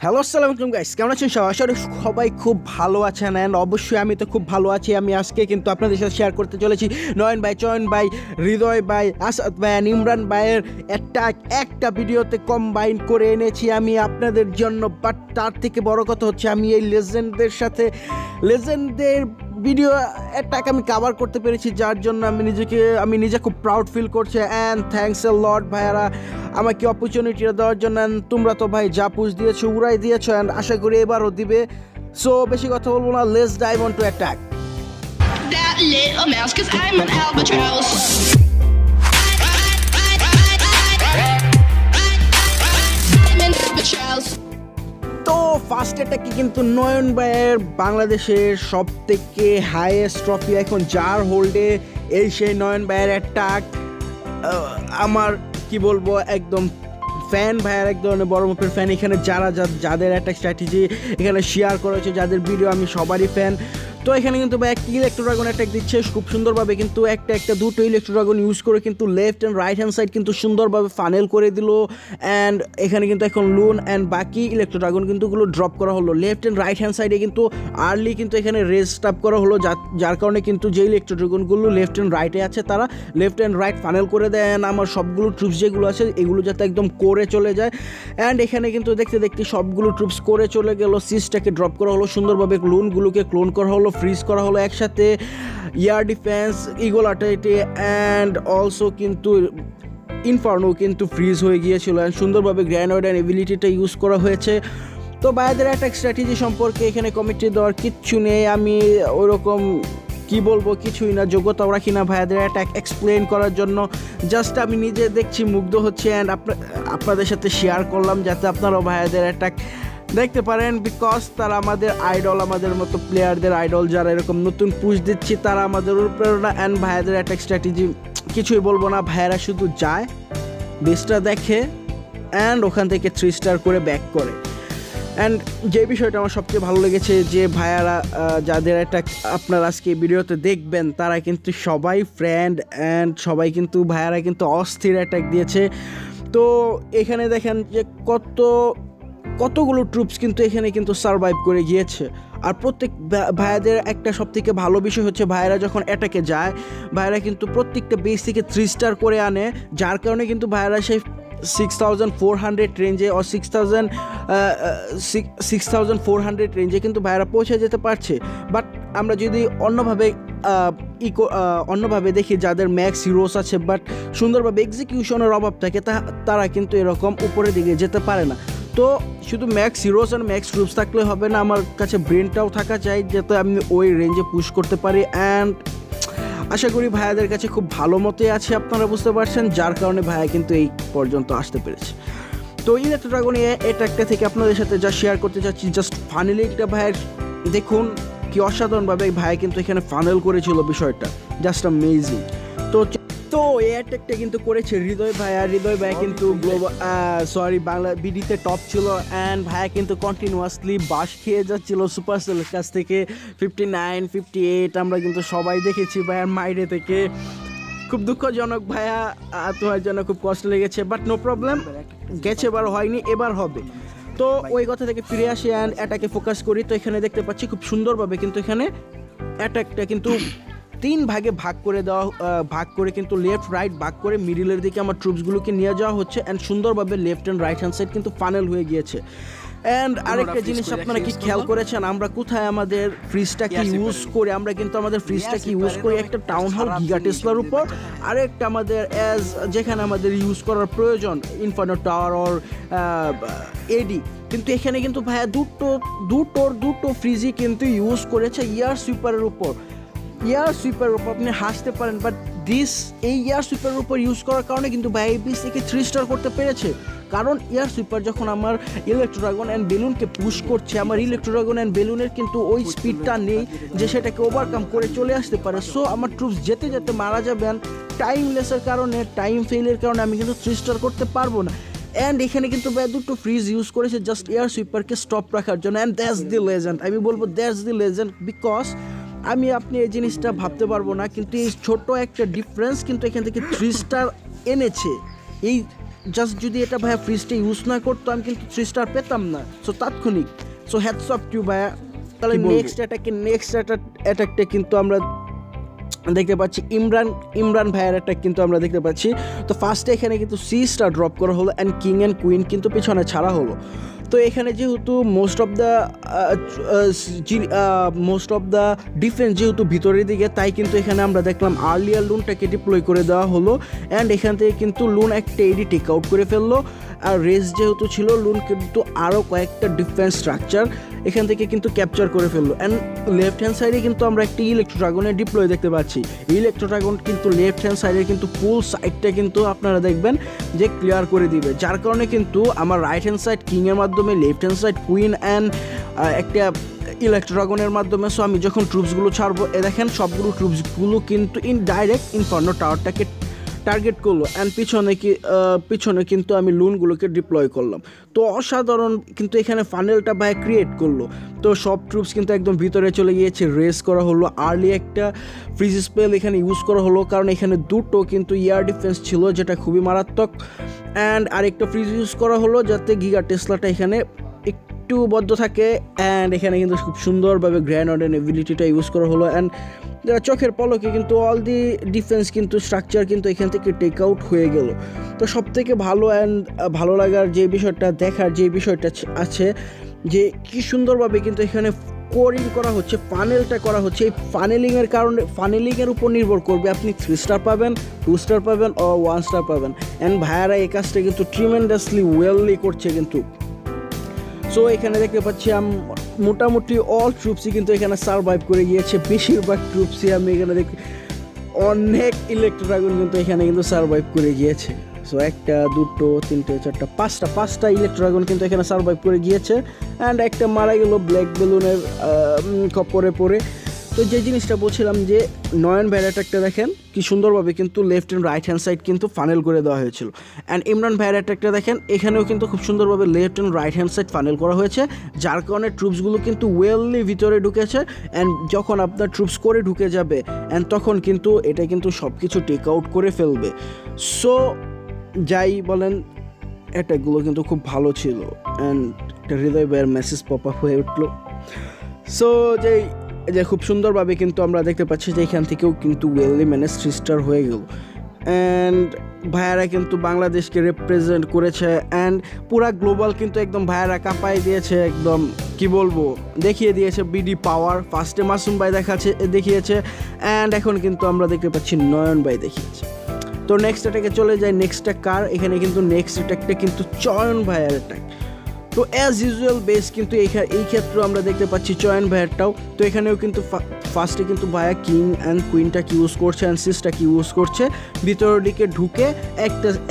Hello আসসালামু আলাইকুম guys, কেমন আছেন সবাই? আশা করি সবাই খুব ভালো আছেন। অ্যান্ড অবশ্যই আমি তো খুব ভালো আছি। আমি আজকে কিন্তু আপনাদের সাথে শেয়ার করতে চলেছি নয়ন ভাই, চয়ন ভাই, হৃদয় ভাই, আসাদ ভাই, ইমরান ভাইয়ের একটা ভিডিওতে কম্বাইন করে এনেছি আমি আপনাদের জন্য। বাট তার থেকে বড় কথা হচ্ছে আমি এই লেজেন্ডদের ভিডিও অ্যাটাক আমি কভার করতে পেরেছি, যার জন্য আমি নিজে খুব প্রাউড ফিল করছি। অ্যান্ড থ্যাঙ্কস এ লট ভাইয়ারা আমাকে অপরচুনিটিটা দেওয়ার জন্য। তোমরা তো ভাই যা পুশ দিয়েছো উড়াই দিয়েছো, অ্যান্ড আশা করি এবারও দিবে। সো বেশি কথা বলবো না, let's dive on to attack. That little mouse, 'cause I'm an albatross. I'm an albatross. তো ফার্স্ট অ্যাটাকে কিন্তু নয়ন ভাইয়ের বাংলাদেশের সব থেকে হাইয়েস্ট ট্রফি এখন যার হোল্ডে, এই সেই নয়ন ভাইয়ের অ্যাটাক। আমার কি বলবো, একদম ফ্যান ভাইয়ের, এক ধরনের বড় মাপের ফ্যান। এখানে যাদের অ্যাটাক স্ট্র্যাটেজি এখানে শেয়ার করেছে, যাদের ভিডিও আমি সবারই ফ্যান। তো এখানে কিন্তু ভাই একটা ইলেকট্রো ড্রাগন অ্যাটাক দিচ্ছে খুব সুন্দরভাবে, কিন্তু দুটো ইলেকট্রো ড্রাগন ইউজ করে কিন্তু left and right hand side কিন্তু সুন্দরভাবে ফানেল করে দিল। অ্যান্ড এখানে কিন্তু এখন লুন অ্যান্ড বাকি ইলেকট্রো ড্রাগন কিন্তু ড্রপ করা হলো লেফট অ্যান্ড রাইট হ্যান্ড সাইডে। কিন্তু আর্লি কিন্তু এখানে রেস স্টাপ করা হলো, যার কারণে কিন্তু যে ইলেকট্রো ড্রাগনগুলো লেফট অ্যান্ড রাইটে আছে তারা লেফট অ্যান্ড রাইট ফানেল করে দেয়। অ্যান্ড আমার সবগুলো ট্রুপস যেগুলো আছে এগুলো যাতে একদম করে চলে যায়। অ্যান্ড এখানে কিন্তু দেখতে দেখতে সবগুলো ট্রুপস করে চলে গেল। সিজটাকে ড্রপ করা হলো সুন্দরভাবে, লুনগুলোকে ক্লোন করা হলো, ফ্রিজ করা হলো একসাথে, এয়ার ডিফেন্স, ইগল অ্যাটাকে, অ্যান্ড অলসো কিন্তু ইনফার্নো কিন্তু ফ্রিজ হয়ে গিয়েছিল। অ্যান্ড সুন্দরভাবে গ্র্যানোয়েড অ্যান্ড এবিলিটিটা ইউজ করা হয়েছে। তো ভাইয়াদের অ্যাটাক স্ট্র্যাটেজি সম্পর্কে এখানে কমেন্টে দেওয়ার কিচ্ছু নেই। আমি ওরকম কি বলবো, কিছুই না, যোগ্যতাও রাখি না ভাইয়াদের অ্যাটাক এক্সপ্লেন করার জন্য। জাস্ট আমি নিজে দেখছি, মুগ্ধ হচ্ছে, অ্যান্ড আপনাদের সাথে শেয়ার করলাম যাতে আপনারাও ভাইয়াদের অ্যাটাক দেখতে পারেন। বিকজ তারা আমাদের আইডল, আমাদের মতো প্লেয়ারদের আইডল, যারা এরকম নতুন পুশ দিচ্ছি তারা আমাদের অনুপ্রেরণা। অ্যান্ড ভাইয়াদের অ্যাটাক স্ট্র্যাটেজি কিছুই বলবো না, ভাইয়ারা শুধু যায়, বেসটা দেখে, অ্যান্ড ওখান থেকে 3 স্টার করে ব্যাক করে। অ্যান্ড যে বিষয়টা আমার সবচেয়ে ভালো লেগেছে, যে ভাইয়ারা যাদের অ্যাটাক আপনারা আজকে ভিডিওতে দেখবেন তারা কিন্তু সবাই ফ্রেন্ড, অ্যান্ড সবাই কিন্তু ভাইয়ারা কিন্তু অস্থির অ্যাটাক দিয়েছে। তো এখানে দেখেন যে কতগুলো ট্রুপস কিন্তু এখানে কিন্তু সারভাইভ করে গিয়েছে। আর প্রত্যেক ভাইয়াদের একটা সব থেকে ভালো বিষয় হচ্ছে, ভাইয়ারা যখন অ্যাটাকে যায় ভাইয়ারা কিন্তু প্রত্যেকটা বেস থেকে 3 স্টার করে আনে, যার কারণে কিন্তু ভাইয়ারা সেই 6400 রেঞ্জে ও 6400 রেঞ্জে কিন্তু ভাইয়ারা পৌঁছে যেতে পারছে। বাট আমরা যদি অন্যভাবে দেখি, যাদের ম্যাক্স হিরোস আছে বাট সুন্দরভাবে এক্সিকিউশনের অভাব থাকে, তারা কিন্তু এরকম উপরের দিকে যেতে পারে না। তো শুধু ম্যাক্স হিরোস আর ম্যাক্স ট্রুপস থাকলে হবে না, আমার কাছে ব্রেনটাও থাকা চাই যাতে আমি ওই রেঞ্জে পুশ করতে পারি। অ্যান্ড আশা করি ভাইয়াদের কাছে খুব ভালো মতোই আছে, আপনারা বুঝতে পারছেন, যার কারণে ভাইয়া কিন্তু এই পর্যন্ত আসতে পেরেছে। তো ইলেকট্রো ড্রাগন একটা থেকে আপনাদের সাথে যা শেয়ার করতে চাচ্ছি, জাস্ট ফাইনালি একটা ভাইয়ের দেখুন কি অসাধারণভাবে ভাইয়া কিন্তু এখানে ফানেল করেছিল, বিষয়টা জাস্ট অ্যামেজিং। তো এই অ্যাটাকটা কিন্তু করেছে হৃদয় ভাইয়া কিন্তু বাংলা বিডিতে টপ ছিল। অ্যান্ড ভাইয়া কিন্তু কন্টিনিউয়াসলি বাস খেয়ে যাচ্ছিল সুপারসেলের কাছ থেকে। 59, 58 আমরা কিন্তু সবাই দেখেছি ভাইয়ার মাইরে থেকে। খুব দুঃখজনক ভাইয়া, তোমার জন্য খুব কষ্ট লেগেছে, বাট নো প্রবলেম, গেছে এবার হয়নি, এবার হবে। তো ওই কথা থেকে ফিরে আসি অ্যান্ড অ্যাটাকে ফোকাস করি। তো এখানে দেখতে পাচ্ছি খুব সুন্দরভাবে কিন্তু এখানে অ্যাটাকটা কিন্তু 3 ভাগে ভাগ করে কিন্তু লেফট রাইট ভাগ করে মিডিলের দিকে আমার ট্রুপসগুলোকে নিয়ে যাওয়া হচ্ছে। অ্যান্ড সুন্দরভাবে left and right hand side কিন্তু ফানেল হয়ে গিয়েছে। অ্যান্ড আরেকটা জিনিস আপনারা কি খেয়াল করেছেন, আমরা কোথায় আমাদের ফ্রিজটাকে ইউজ করি, আমরা কিন্তু আমাদের ফ্রিজটাকে ইউজ করি একটা টাউন হল গিগা টেসলার উপর, আরেকটা আমাদের যেখানে আমাদের ইউজ করার প্রয়োজন ইনফার্নো টাওয়ার অর এডি। কিন্তু এখানে কিন্তু ভাইয়া দুটো ফ্রিজই কিন্তু ইউজ করেছে এয়ার সুইপারের উপর। আপনি হাসতে পারেন, বাট এই এয়ার সুইপারের উপর ইউজ করার কারণে কিন্তু ভাই বিস থেকে 3 স্টার করতে পেরেছে। কারণ এয়ার সুইপার যখন আমার ইলেকট্রো ড্রাগন অ্যান্ড বেলুনকে পুশ করছে, আমার ইলেকট্রো ড্রাগন অ্যান্ড বেলুনের কিন্তু ওই স্পিডটা নেই যে সেটাকে ওভারকাম করে চলে আসতে পারে। সো আমার ট্রুপস যেতে যেতে মারা যাবেন, টাইমলেসের কারণে, টাইম ফেলের কারণে আমি কিন্তু 3 স্টার করতে পারবো না। অ্যান্ড এখানে কিন্তু ভাই দুটো ফ্রিজ ইউজ করেছে জাস্ট এয়ার সুইপারকে স্টপ রাখার জন্য। অ্যান্ড দ্যাটস দি লেজেন্ড, আমি বলবো দ্যাটস দি লেজেন্ড। বিকজ আপনি এই জিনিসটা ভাবতে পারবো না, কিন্তু এই ছোট একটা ডিফারেন্স কিন্তু এখান থেকে 3 স্টার এনেছে। এই জাস্ট যদি এটা ভাইয়া ফ্রিজটা ইউজ না করতো আমি কিন্তু 3 স্টার পেতাম না। সো তাৎক্ষণিক, সো হ্যাটস অফ টু ভাইয়া। তাহলে নেক্সট অ্যাটাকটা কিন্তু আমরা দেখতে পাচ্ছি ইমরান ভাইয়ের অ্যাটাক কিন্তু আমরা দেখতে পাচ্ছি। তো ফার্স্টে এখানে কিন্তু 3 স্টার ড্রপ করা হলো অ্যান্ড কিং অ্যান্ড কুইন কিন্তু পিছনে ছাড়া হলো। তো এখানে যেহেতু মোস্ট অফ দ্য ডিফেন্স যেহেতু ভিতরের দিকে, তাই কিন্তু এখানে আমরা দেখলাম আর্লিয়ার লুনটাকে ডিপ্লয় করে দেওয়া হলো অ্যান্ড এখান থেকে কিন্তু লুন একটা এডি টেক আউট করে ফেললো। আর রেস যেহেতু ছিল, লুন কিন্তু আরও কয়েকটা ডিফেন্স স্ট্রাকচার এখান থেকে কিন্তু ক্যাপচার করে ফেললো। অ্যান্ড লেফট হ্যান্ড সাইডে কিন্তু আমরা একটা ইলেকট্রো ড্রাগনের ডিপ্লয় দেখতে পাচ্ছি। ইলেকট্রো ড্রাগন কিন্তু লেফট হ্যান্ড সাইডে কিন্তু ফুল সাইডটা কিন্তু আপনারা দেখবেন যে ক্লিয়ার করে দিবে, যার কারণে কিন্তু আমার রাইট হ্যান্ড সাইড কিংয়ের মাধ্যমে, left hand side queen and একটা ইলেকট্রো ড্রাগনের মাধ্যমে। সো আমি যখন ট্রুপসগুলো ছাড়বো, দেখেন সবগুলো ট্রুপসগুলো কিন্তু ইনডাইরেক্ট ইনফার্নো টাওয়ারটাকে টার্গেট করলো অ্যান্ড পিছনে কিন্তু আমি লুনগুলোকে ডিপ্লয় করলাম। তো অসাধারণ কিন্তু এখানে ফানেলটা ভাই ক্রিয়েট করলো। তো সব ট্রুপস কিন্তু একদম ভিতরে চলে গিয়েছে, রেস করা হলো। আর্লি একটা ফ্রিজ স্পেল এখানে ইউজ করা হলো, কারণ এখানে দুটো কিন্তু এয়ার ডিফেন্স ছিল যেটা খুবই মারাত্মক। অ্যান্ড আরেকটা ফ্রিজ ইউজ করা হলো যাতে গিগা টেসলাটা এখানে একটু বদ্ধ থাকে। অ্যান্ড এখানে কিন্তু খুব সুন্দরভাবে গ্র্যান্ড অর্ডেন এবিলিটিটা ইউজ করা হলো অ্যান্ড চোখের পলকে কিন্তু অল দি ডিফেন্স কিন্তু স্ট্রাকচার কিন্তু এখান থেকে টেক আউট হয়ে গেল। তো সব থেকে ভালো অ্যান্ড ভালো লাগার যে বিষয়টা, দেখার যে বিষয়টা আছে যে কি সুন্দরভাবে কিন্তু এখানে কোরিং করা হচ্ছে, ফানেলটা করা হচ্ছে। এই ফানেলিংয়ের কারণে, ফানেলিংয়ের উপর নির্ভর করবে আপনি 3 স্টার পাবেন, 2 স্টার পাবেন ও 1 স্টার পাবেন। অ্যান্ড ভাইয়ারা এই কাজটা কিন্তু ট্রিমেন্ডাসলি ওয়েললি করছে কিন্তু। সো এখানে দেখতে পাচ্ছি মোটামুটি অল ট্রুপসই কিন্তু এখানে সারভাইভ করে গিয়েছে। বেশিরভাগ ট্রুপসই আমি এখানে দেখি, অনেক ইলেকট্রো ড্রাগন কিন্তু এখানে কিন্তু সারভাইভ করে গিয়েছে। সো 1 2 3 4 5টা ইলেকট্রো ড্রাগন কিন্তু এখানে সারভাইভ করে গিয়েছে অ্যান্ড একটা মারা গেল ব্ল্যাক বেলুনের খপ্পরে পড়ে। তো যে জিনিসটা বলছিলাম যে নয়ন ভাইয়ের অ্যাটাকটা দেখেন কি সুন্দরভাবে কিন্তু left and right hand side কিন্তু ফানেল করে দেওয়া হয়েছিল। অ্যান্ড ইমরান ভাইয়ের অ্যাটাকটা দেখেন, এখানেও কিন্তু খুব সুন্দরভাবে left and right hand side funnel করা হয়েছে, যার কারণে ট্রুপসগুলো কিন্তু ওয়েললি ভিতরে ঢুকেছে। অ্যান্ড যখন আপনার ট্রুপস করে ঢুকে যাবে অ্যান্ড তখন কিন্তু এটা কিন্তু সব কিছু টেক আউট করে ফেলবে। সো যাই বলেন, অ্যাটাকগুলো কিন্তু খুব ভালো ছিল অ্যান্ড একটা হৃদয় ভাইয়ের মেসেজ পপ আপ হয়ে উঠলো। সো যে খুব সুন্দরভাবে কিন্তু আমরা দেখতে পাচ্ছি যে এখান থেকেও কিন্তু ওয়েললি ম্যানেজ 3 স্টার হয়ে গেল। অ্যান্ড ভাইয়ারা কিন্তু বাংলাদেশকে রিপ্রেজেন্ট করেছে অ্যান্ড পুরা গ্লোবাল কিন্তু একদম ভাইয়ারা কাঁপাই দিয়েছে, একদম কি বলবো, দেখিয়ে দিয়েছে বিডি পাওয়ার। ফার্স্টে মাসুম ভাই দেখিয়েছে অ্যান্ড এখন কিন্তু আমরা দেখতে পাচ্ছি নয়ন ভাই দেখিয়েছে। তো নেক্সট অ্যাটাকে চলে যায়। নেক্সটটা কার? এখানে কিন্তু নেক্সট অ্যাটাকটা কিন্তু চয়ন ভাইয়ের অ্যাটাক। তো অ্যাজ ইউজুয়াল বেস কিন্তু এই ক্ষেত্রে আমরা দেখতে পাচ্ছি চয়ন ভাইয়েরটাও। তো এখানেও কিন্তু ফার্স্টে কিন্তু ভাইয়া কিং অ্যান্ড কুইনটাকে ইউজ করছে অ্যান্ড সিসটাকে ইউজ করছে ভিতরের দিকে ঢুকে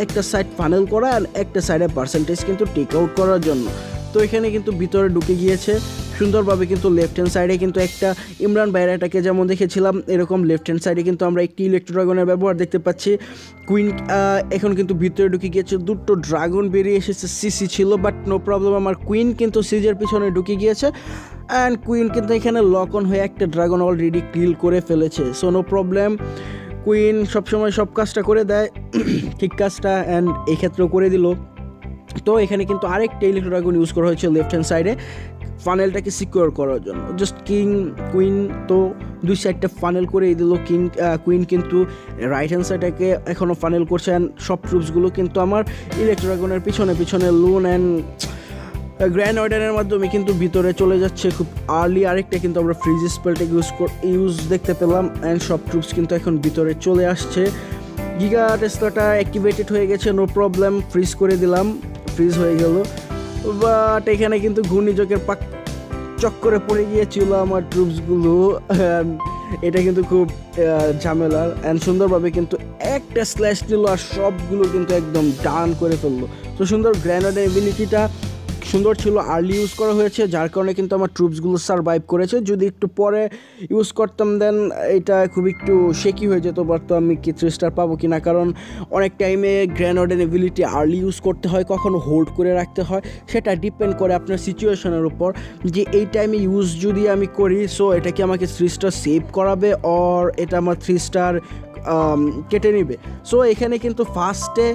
একটা সাইড ফানেল করা আর একটা সাইডে পার্সেন্টেজ কিন্তু টেক আউট করার জন্য। তো এখানে কিন্তু ভিতরে ঢুকে গিয়েছে সুন্দরভাবে কিন্তু লেফট হ্যান্ড সাইডে কিন্তু একটা ইমরান ভাইয়ের অ্যাটাকে যেমন দেখেছিলাম, এরকম লেফট হ্যান্ড সাইডে কিন্তু আমরা একটি ইলেকট্রো ড্রাগনের ব্যবহার দেখতে পাচ্ছি। কুইন এখন কিন্তু ভিতরে ঢুকে গিয়েছে, দুটো ড্রাগন বেরিয়ে এসেছে, সিসি ছিল বাট নো প্রবলেম, আমার কুইন কিন্তু সিজের পিছনে ঢুকে গিয়েছে অ্যান্ড কুইন কিন্তু এখানে লক অন হয়ে একটা ড্রাগন অলরেডি কিল করে ফেলেছে। সো নো প্রবলেম, কুইন সবসময় সব কাজটা করে দেয় ঠিক কাজটা অ্যান্ড এই ক্ষেত্রেও করে দিল। তো এখানে কিন্তু আরেকটা ইলেকট্রো ড্রাগন ইউজ করা হয়েছে লেফট হ্যান্ড সাইডে ফানেলটাকে সিকিউর করার জন্য। জাস্ট কিং কুইন তো দুই সাইডটা ফানেল করে দিল। কুইন কিন্তু রাইট হ্যান্ড সাইডটাকে এখনও ফানেল করছে অ্যান্ড সব ট্রুপসগুলো কিন্তু আমার ইলেকট্রো ড্রাগনের পিছনে লুন অ্যান্ড গ্র্যান্ড অর্ডারের মাধ্যমে কিন্তু ভিতরে চলে যাচ্ছে খুব আর্লি। আরেকটা কিন্তু আমরা ফ্রিজ স্পেলটাকে ইউজ দেখতে পেলাম অ্যান্ড সব ট্রুপস কিন্তু এখন ভিতরে চলে আসছে। গিগা টেসলাটা অ্যাক্টিভেটেড হয়ে গেছে, নো প্রবলেম, ফ্রিজ করে দিলাম, ফ্রিজ হয়ে গেল। বাট এখানে কিন্তু ঘূর্ণিঝড়ের চক্করে পড়ে গিয়েছিল আমার ট্রুপসগুলো, এটা কিন্তু খুব ঝামেলার অ্যান্ড সুন্দরভাবে কিন্তু একটা স্ল্যাশ দিল আর সবগুলো কিন্তু একদম ডান করে ফেললো। তো সুন্দর গ্র্যানেড এবিলিটিটা সুন্দর ছিল, আর্লি ইউজ করা হয়েছে, যার কারণে কিন্তু আমার ট্রুপসগুলো সারভাইভ করেছে। যদি একটু পরে ইউজ করতাম দেন এটা খুব একটু শেকি হয়ে যেত, বাট তো আমি কি 3 স্টার পাবো কি না, কারণ অনেক টাইমে গ্র্যানেড এবিলিটি আর্লি ইউজ করতে হয়, কখনো হোল্ড করে রাখতে হয়, সেটা ডিপেন্ড করে আপনার সিচুয়েশনের উপর যে এই টাইমে ইউজ যদি আমি করি সো এটা কি আমাকে 3 স্টার সেভ করাবে অর এটা আমার 3 স্টার কেটে নেবে। সো এখানে কিন্তু ফার্স্টে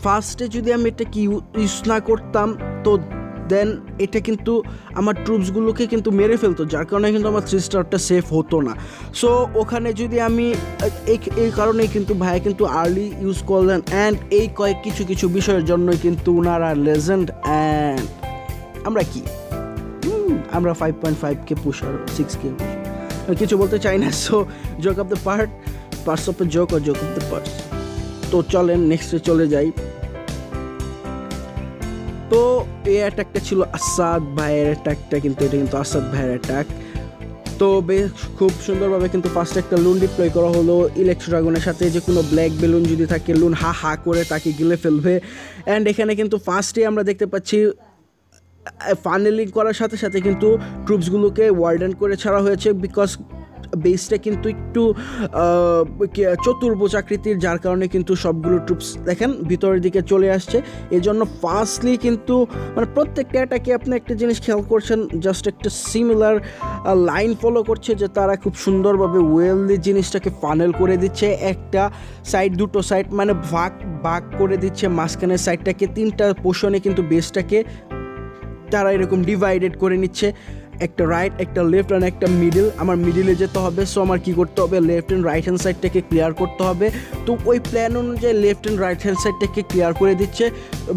ফার্স্টে যদি আমি এটাকে ইউজ না করতাম তো দেন এটা কিন্তু আমার ট্রুপসগুলোকে কিন্তু মেরে ফেলতো, যার কারণে কিন্তু আমার 3 স্টারটা সেফ হতো না। সো ওখানে যদি আমি এই কারণেই কিন্তু ভাইয়া কিন্তু আর্লি ইউজ করলেন, অ্যান্ড এই কিছু বিষয়ের জন্যই কিন্তু ওনারা লেজেন্ড। অ্যান্ড আমরা কি আমরা 5.5k পুশার 6k কিছু বলতে চাই না। So joke of the parts of the joke আর জোক অফ দ্য পার্টস। তো চলেন নেক্সটে চলে যাই। তো এই অ্যাটাকটা ছিল আসাদ ভাইয়ের অ্যাটাকটা, কিন্তু এটা কিন্তু আসাদ ভাইয়ের অ্যাটাক। তো বেশ খুব সুন্দরভাবে কিন্তু ফার্স্টে একটা লুন ডিপ্লয় করা হলো ইলেকট্রো ড্রাগনের সাথে, যে কোনো ব্ল্যাক বেলুন যদি থাকে লুন হা করে তাকে গিলে ফেলবে। অ্যান্ড এখানে কিন্তু ফার্স্টে আমরা দেখতে পাচ্ছি ফানেলিং করার সাথে সাথে কিন্তু ট্রুপসগুলোকে ওয়ার্ডেন করে ছাড়া হয়েছে, বিকজ বেসটা কিন্তু একটু চতুর্ভুজ আকৃতির, যার কারণে কিন্তু সবগুলো ট্রুপস দেখেন ভিতরের দিকে চলে আসছে। এই জন্য ফার্স্টলি কিন্তু মানে প্রত্যেকটা অ্যাটাকে আপনি একটা জিনিস খেয়াল করছেন, জাস্ট একটা সিমিলার লাইন ফলো করছে, যে তারা খুব সুন্দরভাবে ওয়েললি জিনিসটাকে ফানেল করে দিচ্ছে, একটা সাইড দুটো সাইড মানে ভাগ করে দিচ্ছে, মাঝখানের সাইডটাকে 3টা পোর্শনে কিন্তু বেসটাকে তারা এরকম ডিভাইডেড করে নিচ্ছে, একটা রাইট একটা লেফট আর একটা মিডিল। আমার মিডিলে যেতে হবে, সো আমার কী করতে হবে, লেফট অ্যান্ড রাইট হ্যান্ড সাইডটাকে ক্লিয়ার করতে হবে। তো ওই প্ল্যান অনুযায়ী লেফট অ্যান্ড রাইট হ্যান্ড সাইডটাকে ক্লিয়ার করে দিচ্ছে,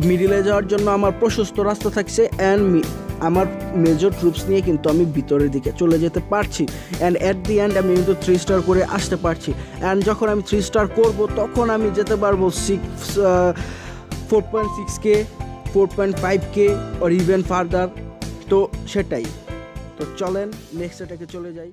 মিডিলে যাওয়ার জন্য আমার প্রশস্ত রাস্তা থাকছে, অ্যান্ড আমার মেজর ট্রুপস নিয়ে কিন্তু আমি ভিতরের দিকে চলে যেতে পারছি, অ্যান্ড অ্যাট দি এন্ড আমি কিন্তু 3 স্টার করে আসতে পারছি। অ্যান্ড যখন আমি 3 স্টার করব তখন আমি যেতে পারবো 4.6k 4.5k or even further. তো সেটাই। তো চলেন নেক্সট এটাকে চলে যাই।